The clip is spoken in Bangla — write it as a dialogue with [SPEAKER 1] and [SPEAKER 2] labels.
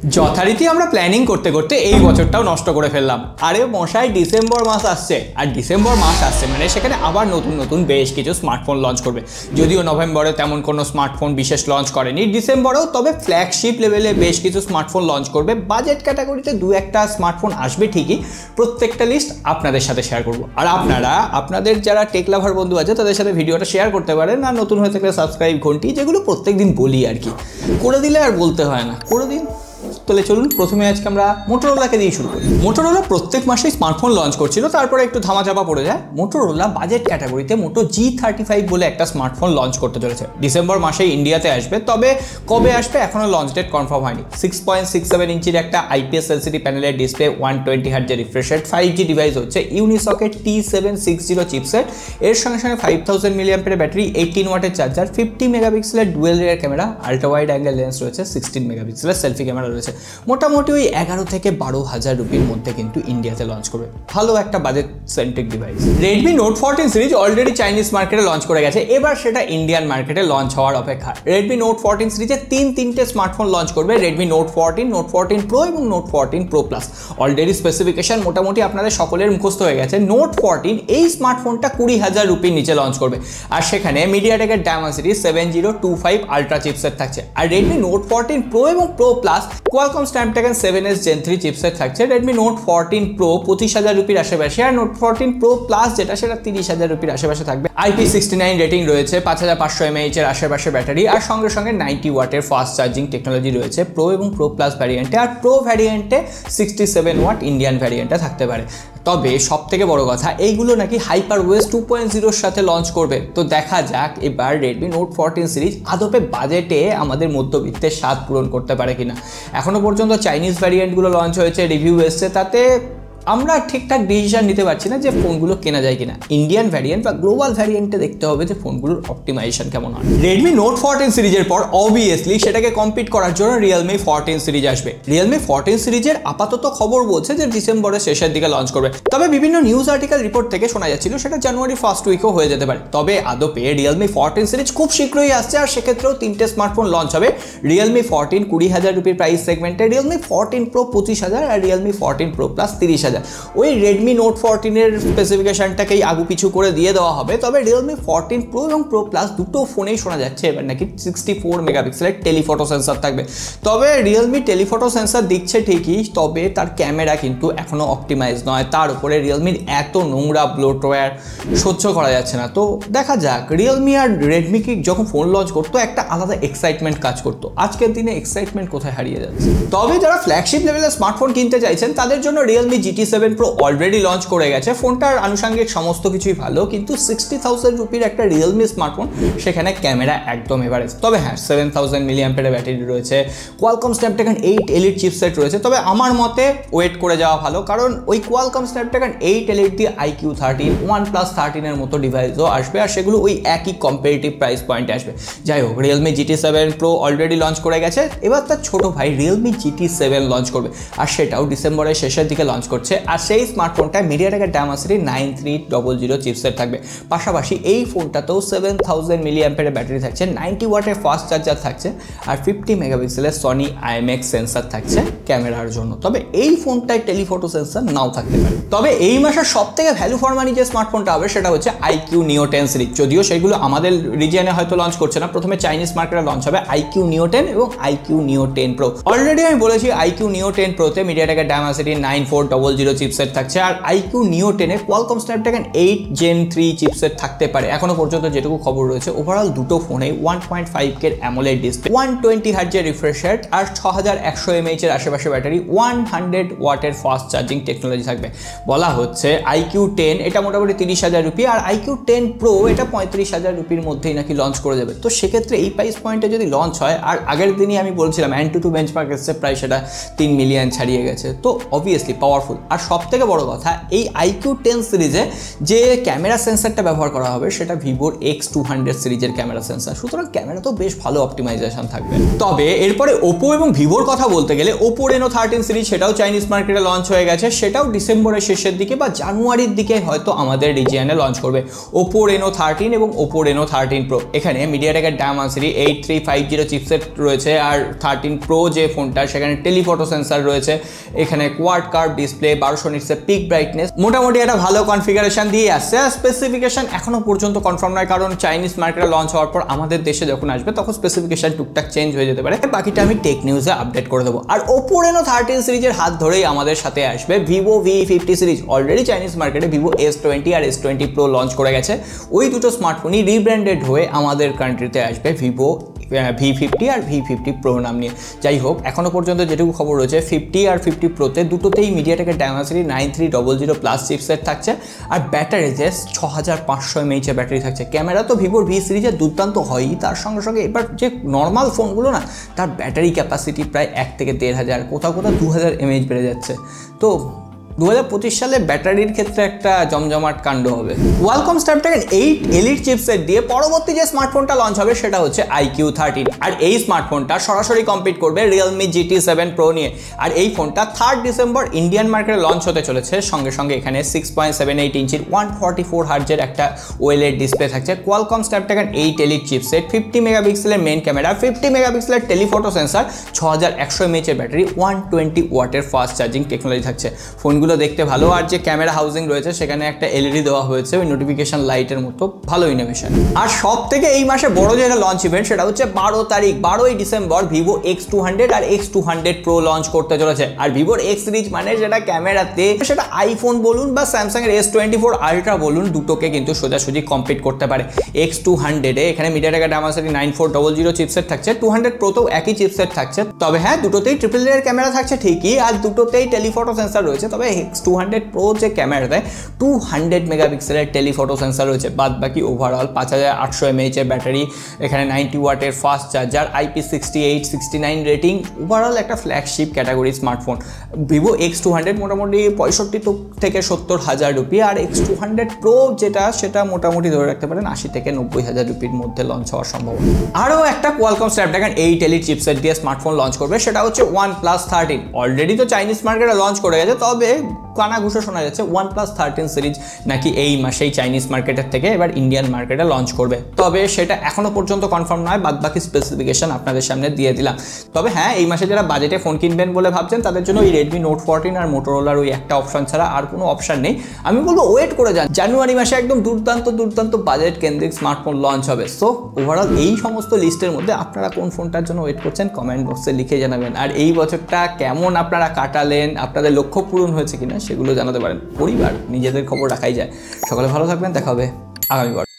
[SPEAKER 1] যথারীতি আমরা প্ল্যানিং করতে করতে এই বছরটাও নষ্ট করে ফেললাম। আরে মশাই, ডিসেম্বর মাস আসছে, আর ডিসেম্বর মাস আসছে মানে সেখানে আবার নতুন নতুন বেশ কিছু স্মার্টফোন লঞ্চ করবে। যদিও নভেম্বরে তেমন কোনো স্মার্টফোন বিশেষ লঞ্চ করেনি, ডিসেম্বরেও তবে ফ্ল্যাগশিপ লেভেলে বেশ কিছু স্মার্টফোন লঞ্চ করবে। বাজেট ক্যাটাগরিতে দু একটা স্মার্টফোন আসবে ঠিকই, প্রত্যেকটা লিস্ট আপনাদের সাথে শেয়ার করব। আর আপনারা আপনাদের যারা টেক লাভার বন্ধু আছে তাদের সাথে ভিডিওটা শেয়ার করতে পারেন, আর নতুন হয়ে থাকলে সাবস্ক্রাইব ঘন্টি, যেগুলো প্রত্যেকদিন বলি আর কি, করে দিলে আর বলতে হয় না, করে দিন। তাহলে চলুন প্রথমে আজকে আমরা মোটোরোলাকে দিয়ে শুরু করি। মোটোরোলা প্রত্যেক মাসেই স্মার্টফোন লঞ্চ করছিল, তারপরে একটু ধামাচাপা পড়ে যায়। মোটোরোলা বাজেট ক্যাটাগরিতে মোটো G35 বলে একটা স্মার্টফোন লঞ্চ করতে চলেছে। ডিসেম্বর মাসে ইন্ডিয়াতে আসবে, তবে কবে আসবে এখনো লঞ্চ ডেট কনফার্ম হয়নি। 6.67 ইঞ্চির একটা IPS LCD প্যানেলের ডিসপ্লে, 120 হার্টজের রিফ্রেশ রেট, 5G ডিভাইস হচ্ছে, ইউনিসকেট T760 চিপসেট, এর সঙ্গে সঙ্গে 5000 মিলিঅ্যাম্পিয়ারের ব্যাটারি, 18 ওয়াটের চার্জার, 50 মেগাপিক্সেলের dual rear camera, ultra wide angle lens রয়েছে, 16 মেগাপিক্সেলের সেলফি ক্যামেরা রয়েছে। মোটামুটি ওই 11 থেকে 12,000 রুপির মধ্যে কিন্তু ইন্ডিয়াতে লঞ্চ করবে। ভালো একটা budget centric device. Redmi note 14 series already Chinese মার্কেটে লঞ্চ করে গেছে, এবার সেটা ইন্ডিয়ান মার্কেটে লঞ্চ হওয়ার অপেক্ষা। রেডমি নোট 14 সিরিজে তিনটে স্মার্টফোন লঞ্চ করবে, রেডমি নোট 14, নোট 14 প্রো এবং note 14 pro plus. Already specification মোটামুটি আপনাদের সকলের মুখস্থ হয়ে গেছে। নোট 14 এই স্মার্টফোনটা 20,000 রুপির নিচে লঞ্চ করবে, আর সেখানে মিডিয়াটেকের ডায়মেনসিটি 7025 আলট্রা চিপসেট থাকছে। আর রেডমি নোট 14 প্রো এবং pro plus Qualcomm Snapdragon 7S Gen 3 chipset থাকছে। রেডমি নোট 14 প্রো 25,000 রুপির আশেপাশে, আর নোট 14 প্রো প্লাস যেটা সেটা 30,000 রুপির আশেপাশে থাকবে। IP69 রেটিং রয়েছে, 5500 mAh এর আশেপাশে ব্যাটারি, আর সঙ্গে সঙ্গে 90 ওয়াটের ফাস্ট চার্জিং টেকনোলজি রয়েছে প্রো এবং প্রো প্লাস ভ্যারিয়েন্টে। আর প্রো ভ্যারিয়েন্টে 67 ওয়াট ইন্ডিয়ান ভ্যারিয়েন্টে থাকতে পারে। তবে সব থেকে বড় কথা, এইগুলো নাকি হাইপারওয়েস 2.0 সাথে লঞ্চ করবে। তো দেখা যাক এবার রেডমি নোট 14 সিরিজ আদপে বাজেটে আমাদের মধ্যবিত্তের স্বাদ পূরণ করতে পারে কিনা। এখনো পর্যন্ত চাইনিজ ভ্যারিয়েন্টগুলো লঞ্চ হয়েছে, রিভিউ এসছে, তাতে আমরা ঠিকঠাক ডিসিশন নিতে পারছি না যে ফোনগুলো কেনা যায় কিনা। ইন্ডিয়ান ভ্যারিয়েন্ট বা গ্লোবাল ভ্যারিয়েন্টে দেখতে হবে যে ফোনগুলোর অপটিমাইজেশন কেমন হয়। রেডমি নোট 14 সিরিজের পর অবভিয়াসলি সেটাকে কম্পিট করার জন্য রিয়েলমি 14 সিরিজ আসবে। রিয়েলমি 14 সিরিজের আপাতত খবর বলছে যে ডিসেম্বরের শেষের দিকে লঞ্চ করবে, তবে বিভিন্ন নিউজ আর্টিকেল রিপোর্ট থেকে শোনা যাচ্ছিল সেটা জানুয়ারি ফার্স্ট উইকও হয়ে যেতে পারে। তবে আদপে রিয়েলমি 14 সিরিজ খুব শীঘ্রই আসছে, আর সেক্ষেত্রেও তিনটে স্মার্টফোন লঞ্চ হবে। রিয়েলমি 14 20,000 রুপির প্রাইস সেগমেন্টে, রিয়েলমি 14 প্রো 25,000, আর রিয়েলমি 14 প্রো প্লাস 30,000। ওই রেডমি নোট 14 এর স্পেসিফিকেশনটাকেই আগু পিছু করে দিয়ে দেওয়া হবে। তবে রিয়েলমি 14 প্রো এবং প্রো প্লাস দুটো ফোনেই শোনা যাচ্ছে এবার নাকি 64 মেগাপিক্সেলের টেলিফটো সেন্সর থাকবে। তবে রিয়েলমি টেলিফটো সেন্সর দিচ্ছে ঠিকই, তবে তার ক্যামেরা কিন্তু এখনও অপটিমাইজ নয়। তার উপরে রিয়েলমির এত নোংরা ব্লোটওয়্যার সহ্য করা যাচ্ছে না। তো দেখা যাক, রিয়েলমি আর রেডমি কি যখন ফোন লঞ্চ করতো একটা আলাদা এক্সাইটমেন্ট কাজ করতো, আজকের দিনে এক্সাইটমেন্ট কোথায় হারিয়ে যাচ্ছে। তবে যারা ফ্ল্যাগশিপ লেভেলের স্মার্টফোন কিনতে চাইছেন তাদের জন্য Realme GT7 pro already launch করে গেছে। ফোনটার আনুষঙ্গিক সমস্ত কিছুই ভালো, কিন্তু 60,000 রুপির একটা রিয়েলমি স্মার্টফোন, সেখানে ক্যামেরা একদম এভারেজ। তবে হ্যাঁ, 7000 মিলিঅ্যাম্পিয়ারের ব্যাটারি রয়েছে, কোয়ালকম স্ন্যাপড্রাগন 8 এলিট চিপসেট রয়েছে। তবে আমার মতে ওয়েট করে যাওয়া ভালো, কারণ ওই কোয়ালকম স্ন্যাপড্রাগন 8 এলিট দিয়ে IQ13, OnePlus 13 এর মতো ডিভাইসও আসবে, আর সেগুলো ওই একই কম্পারেটিভ প্রাইস পয়েন্টে আসবে। যাই হোক, Realme GT7 pro already launch করে গেছে, এবার তার ছোট ভাই রিয়েলমি GT7 লঞ্চ করবে, আর সেটাও ডিসেম্বরের শেষের দিকে লঞ্চ করছে। আর সেই স্মার্টফোনটায় মিডিয়াটেকের ডায়মেনসিটি 9300 চিপসেট থাকবে। পাশাপাশি এই ফোনটাতেও 7000 মিলিঅ্যাম্পিয়ারের ব্যাটারি থাকছে, 90 ওয়াটের ফাস্ট চার্জার থাকছে, আর 50 মেগাপিক্সেলের সনি IMX সেন্সর থাকছে ক্যামেরার জন্য। তবে এই ফোনটায় টেলিফটো সেন্সর নাও থাকতে পারে। তবে এই মাসের সব থেকে ভ্যালু ফর মানি যে স্মার্টফোনটা হবে সেটা হচ্ছে IQ Neo 10 সিরিজ। যদিও সেগুলো আমাদের রিজিয়নে হয়তো লঞ্চ করছে না, প্রথমে চাইনিজ মার্কেটে লঞ্চ হবে IQ Neo 10 এবং IQ Neo 10 Pro। অলরেডি আমি বলেছি IQ Neo 10 Proতে মিডিয়াটেকের ডায়মেনসিটি 9400 চিপসেট থাকছে, আর IQ Neo 10 এ কোয়ালকম স্ন্যাপড্রাগন 8 Gen 3 চিপসেট থাকতে পারে। এখনো পর্যন্ত যেটুকু খবর রয়েছে, ওভারঅল দুটো ফোনে 1.5K অ্যামোলেড ডিসপ্লে, 120 হার্টজের রিফ্রেশ রেট, আর 6100 mAh এর আশেপাশে ব্যাটারি, 100 ওয়াটের ফাস্ট চার্জিং টেকনোলজি থাকবে। বলা হচ্ছে IQ 10 এটা মোটামুটি 30,000 রুপি, আর IQ 10 Pro এটা 35,000 রুপির মধ্যেই নাকি লঞ্চ করে দেবে। তো সেক্ষেত্রে এই প্রাইস পয়েন্টে যদি লঞ্চ হয়, আর আগের দিনই আমি বলছিলাম AnTuTu বেঞ্চমার্ক এসছে, প্রায় সেটা 3 মিলিয়ন ছাড়িয়ে গেছে, তো অবভিয়াসলি পাওয়ারফুল। আর সব থেকে বড় কথা, এই IQ 10 সিরিজে যে ক্যামেরা সেন্সরটা ব্যবহার করা হবে সেটা ভিভোর X200 সিরিজের ক্যামেরা সেন্সর, সুতরাং ক্যামেরা তো বেশ ভালো অপটিমাইজেশন থাকবে। তবে এরপরে ওপো এবং ভিভোর কথা বলতে গেলে, ওপোর Reno 13 সিরিজ সেটাও চাইনিজ মার্কেটে লঞ্চ হয়ে গেছে, সেটাও ডিসেম্বরের শেষের দিকে বা জানুয়ারির দিকে হয়তো আমাদের রিজিয়নে লঞ্চ করবে। Oppo Reno 13 এবং Oppo Reno 13 Pro, এখানে মিডিয়াটেকের Dimensity 8350 চিপসেট রয়েছে, আর 13 Pro যে ফোনটা সেখানে টেলিফটো সেন্সর রয়েছে, এখানে কোয়াড কার্ভ ডিসপ্লে, 1200 নিটসের পিক ব্রাইটনেস, মোটামুটি একটা ভালো কনফিগারেশন দিয়ে আসছে। আর স্পেসিফিকেশন এখনো পর্যন্ত কনফার্ম নয়, কারণ চাইনিজ মার্কেটে লঞ্চ হওয়ার পর আমাদের দেশে যখন আসবে তখন স্পেসিফিকেশন টুকটাক চেঞ্জ হয়ে যেতে পারে, বাকিটা আমি টেক নিউজে আপডেট করে দেবো। আর Oppo Reno 13 সিরিজের হাত ধরেই আমাদের সাথে আসবে Vivo V50 series. Already Chinese মার্কেটে Vivo S20 আর S20 Pro লঞ্চ করে গেছে, ওই দুটো স্মার্টফোনই রিব্র্যান্ডেড হয়ে আমাদের কান্ট্রিতে আসবে Vivo V50 আর V50 Pro নাম নিয়ে। যাই হোক, এখনো পর্যন্ত যেটুকু খবর রয়েছে 50 আর 50 Proতে দুটোতেই মিডিয়াটেকের Dimensity 9300 প্লাস চিপসেট থাকছে, আর ব্যাটারি যে 6500 mAh এর ব্যাটারি থাকছে। ক্যামেরা তো ভিভোর V সিরিজের দুর্দান্ত হয়ই, তার সঙ্গে সঙ্গে এবার যে নর্মাল ফোনগুলো না, তার ব্যাটারি ক্যাপাসিটি প্রায় 1 থেকে 1500, কোথাও কোথাও 2000 mAh বেড়ে যাচ্ছে। তো 2025 সালে ব্যাটারির ক্ষেত্রে একটা জমজমাট কাণ্ড হবে। Qualcomm Snapdragon 8 Elite চিপসেট দিয়ে পরবর্তী যে স্মার্টফোনটা লঞ্চ হবে সেটা হচ্ছে iQOO 13, আর এই স্মার্টফোনটা সরাসরি কম্পিট করবে Realme GT7 Pro নিয়ে। আর এই ফোনটা 3 ডিসেম্বর ইন্ডিয়ান মার্কেটে লঞ্চ হতে চলেছে। সঙ্গে সঙ্গে এখানে 6.78 ইঞ্চির 144 হার্জের একটা OLED ডিসপ্লে থাকছে। Qualcomm Snapdragon 8 Elite চিপসেট, 50 মেগাপিক্সেলের মেইন ক্যামেরা, 50 মেগাপিক্সেলের টেলিফটো সেন্সর, 6100 mAh এর ব্যাটারি, 120 ওয়াটের ফাস্ট চার্জিং টেকনোলজি থাকছে। ফোনগুলো দেখতে ভালো, আর যে ক্যামেরা হাউজিং রয়েছে সেখানে একটা এলইডি দেওয়া হয়েছে ওই নোটিফিকেশন লাইটের মতো, ভালো ইনোভেশন। আর সব থেকে এই মাসে বড় যেটা লঞ্চ ইভেন্ট সেটা হচ্ছে 12 ডিসেম্বর Vivo X200 আর X200 Pro লঞ্চ করতে চলেছে। আর ভিভোর X সিরিজ মানে যেটা ক্যামেরাতে, সেটা আইফোন বলুন বা স্যামসাং এর S24 Ultra বলুন, দুটোকে কিন্তু সোজাসুজি কম্পিট করতে পারে। X200 এ এখানে মিডিয়াটেকের Dimensity 9400 চিপসেট থাকছে, 200 Proতেও একই চিপসেট থাকছে, তবে হ্যাঁ দুটোতেই ট্রিপল এর ক্যামেরা থাকছে ঠিকই, আর দুটোতেই টেলিফটো সেন্সর রয়েছে। তবে X200 Pro যে ক্যামেরা দেয় 200 মেগাপিক্সেলের টেলিফটো সেন্সর রয়েছে, বাদ বাকি ওভারঅল 5800 mAh এর ব্যাটারি, এখানে 90 ওয়াটের fast charger, IP68 69 rating, overall একটা flagship category smartphone. Vivo X200 মোটামুটি 65 থেকে 70 হাজার রুপি, আর X200 Pro যেটা সেটা মোটামুটি ধরে রাখতে পারেন 80 থেকে 90 হাজার রুপির মধ্যে লঞ্চ হওয়ার সম্ভাবনা। আরও একটা Qualcomm Snapdragon 8 Elite চিপসেট দিয়ে স্মার্টফোন লঞ্চ করবে, সেটা হচ্ছে OnePlus 13। অলরেডি তো চাইনিজ মার্কেটে লঞ্চ করে গেছে, তবে কানাঘুষো শোনা যাচ্ছে OnePlus 13 সিরিজ নাকি এই মাসেই চাইনিজ মার্কেটের থেকে এবার ইন্ডিয়ান মার্কেটে লঞ্চ করবে। তবে সেটা এখনো পর্যন্ত কনফার্ম নয়, বাদ বাকি স্পেসিফিকেশন আপনাদের সামনে দিয়ে দিলাম। তবে হ্যাঁ, এই মাসে যারা বাজেটে ফোন কিনবেন বলে ভাবছেন তাদের জন্য ওই Redmi Note 14 আর Motorola ওই একটা অপশন ছাড়া আর কোনো অপশন নেই। আমি বলবো ওয়েট করে যান, জানুয়ারি মাসে একদম দুর্দান্ত বাজেট কেন্দ্রিক স্মার্টফোন লঞ্চ হবে। সো ওভারঅল এই সমস্ত লিস্টের মধ্যে আপনারা কোন ফোনটার জন্য ওয়েট করছেন কমেন্ট বক্সে লিখে জানাবেন। আর এই বছরটা কেমন আপনারা কাটালেন, আপনাদের লক্ষ্য পূরণ হয়েছে কিনা সেগুলো জানাতে পারেন। পরিবার নিজেদের খবর রাখাই যায়। সকলে ভালো থাকবেন, দেখা হবে আগামীবার।